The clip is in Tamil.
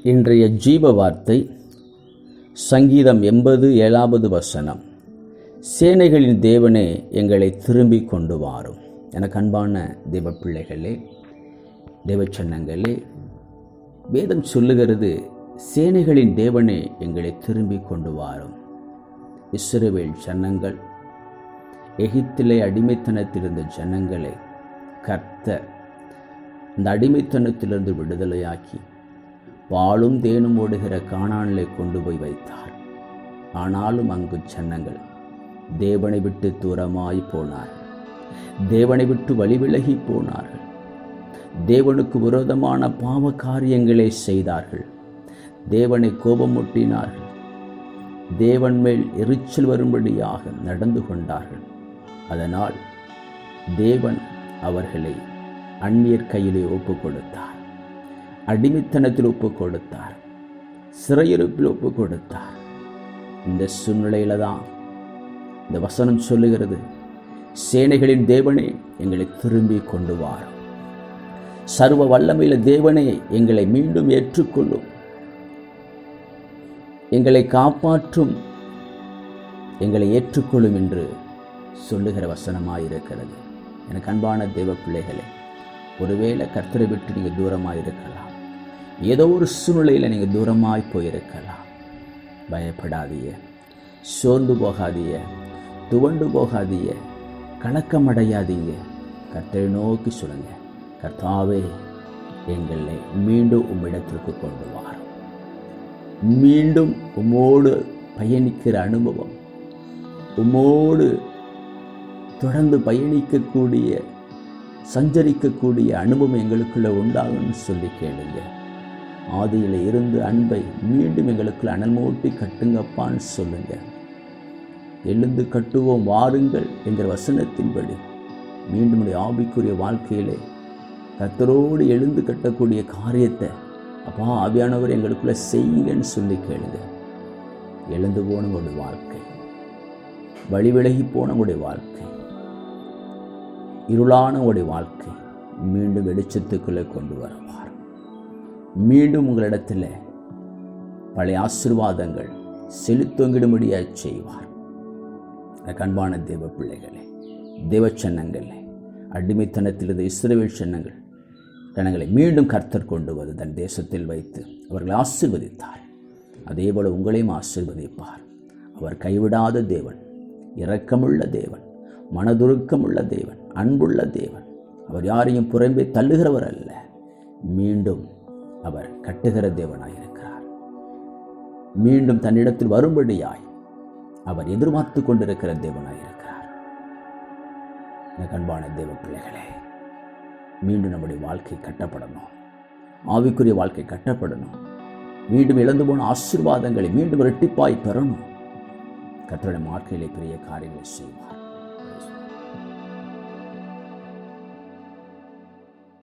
இன்றைய ஜீவ வார்த்தை சங்கீதம் 87வது வசனம். சேனைகளின் தேவனே எங்களை திரும்பி கொண்டு வாரும். எனக்கு அன்பான தேவ பிள்ளைகளே, தேவச்சன்னங்களே, வேதம் சொல்லுகிறது, சேனைகளின் தேவனே எங்களை திரும்பி கொண்டு வாரும். இஸ்ரவேல் ஜனங்கள், எகிப்திலே அடிமைத்தனத்தில் இருந்த ஜனங்களை கர்த்தர் இந்த அடிமைத்தனத்திலிருந்து விடுதலையாக்கி பாலும் தேனும் ஓடுகிற கானானிலே கொண்டு போய் வைத்தார். ஆனாலும் அங்கு ஜனங்கள் தேவனை விட்டு தூரமாய் போனார்கள். தேவனை விட்டு வழிவிலகி போனார்கள். தேவனுக்கு விரோதமான பாவ காரியங்களை செய்தார்கள். தேவனை கோபமூட்டினார்கள். தேவன் மேல் எரிச்சல் வரும்படியாக நடந்து கொண்டார்கள். அதனால் தேவன் அவர்களை அந்நியர் கையிலே ஒப்புக் கொடுத்தார். அடிமைத்தனத்தில் ஒப்புக் கொடுத்தார். சிறையிருப்பில் ஒப்புக் கொடுத்தார். இந்த சூழ்நிலையில தான் இந்த வசனம் சொல்லுகிறது, சேனைகளின் தேவனே எங்களை திரும்பி கொண்டு வாரும். சர்வ வல்லமையில தேவனே எங்களை மீண்டும் ஏற்றுக்கொள்ளும், எங்களை காப்பாற்றும், எங்களை ஏற்றுக்கொள்ளும் என்று சொல்லுகிற வசனமாயிருக்கிறது. எனக்கு அன்பான தேவ பிள்ளைகளே, ஒருவேளை கர்த்தரை விட்டு நீங்கள் தூரமாயிருக்கலாம். ஏதோ ஒரு சூழ்நிலையில் நீங்கள் தூரமாய் போயிருக்கலாம். பயப்படாதீங்க, சோர்ந்து போகாதீங்க, துவண்டு போகாதீங்க, கலக்கமடையாதீங்க. கர்த்தரை நோக்கி சொல்லுங்க, கர்த்தாவே எங்களை மீண்டும் உம்மிடத்திற்கு கொண்டு வாரும். மீண்டும் உம்மோடு பயணிக்கிற அனுபவம், உம்மோடு தொடர்ந்து பயணிக்கக்கூடிய சஞ்சரிக்கக்கூடிய அனுபவம் எங்களுக்குள்ள உண்டாகும்னு சொல்லி கேளுங்க. ஆதியில் இருந்து அன்பை மீண்டும் எங்களுக்குள்ள அனல் மூட்டி கட்டுங்கப்பான்னு சொல்லுங்க. எழுந்து கட்டுவோம் வாருங்கள் என்கிற வசனத்தின்படி மீண்டும் ஆவிக்குரிய வாழ்க்கையிலே கர்த்தரோடு எழுந்து கட்டக்கூடிய காரியத்தை அப்பா ஆவியானவர் எங்களுக்குள்ள செய்யுங்கன்னு சொல்லி கேளுங்க. எழுந்து போன உங்களுடைய வாழ்க்கை, வழி விலகி போன உங்களுடைய வாழ்க்கை, இருளான உங்களுடைய வாழ்க்கை மீண்டும் வெளிச்சத்துக்குள்ளே கொண்டு வருவார். மீண்டும் உங்களிடத்தில் பழைய ஆசீர்வாதங்கள் செலுத்தொங்கிடும்படியாக செய்வார். அன்பான தேவ பிள்ளைகளே, தேவச்சன்னங்களே, அடிமைத்தனத்திலிருந்து இஸ்ரவேல் ஜனங்களை மீண்டும் கர்த்தர் கொண்டு வந்து தன் தேசத்தில் வைத்து அவர்களை ஆசீர்வதித்தார். அதே போல உங்களையும் ஆசீர்வதிப்பார். அவர் கைவிடாத தேவன், இரக்கமுள்ள தேவன், மனதுருக்கமுள்ள தேவன், அன்புள்ள தேவன். அவர் யாரையும் புறம்பே தள்ளுகிறவர் அல்ல. மீண்டும் அவர் கட்டுகிற தேவனாயிருக்கிறார். மீண்டும் தன்னிடத்தில் வரும்படியாய் அவர் எதிர்பார்த்து கொண்டிருக்கிற தேவனாயிருக்கிறார். எனக்கு அன்பான தேவ பிள்ளைகளே, மீண்டும் நம்முடைய வாழ்க்கை கட்டப்படணும், ஆவிக்குரிய வாழ்க்கை கட்டப்படணும். மீண்டும் இழந்து போன ஆசீர்வாதங்களை மீண்டும் இரட்டிப்பாய் பெறணும். கர்த்தருடைய வாழ்க்கையிலே பெரிய காரியங்களை செய்வார்.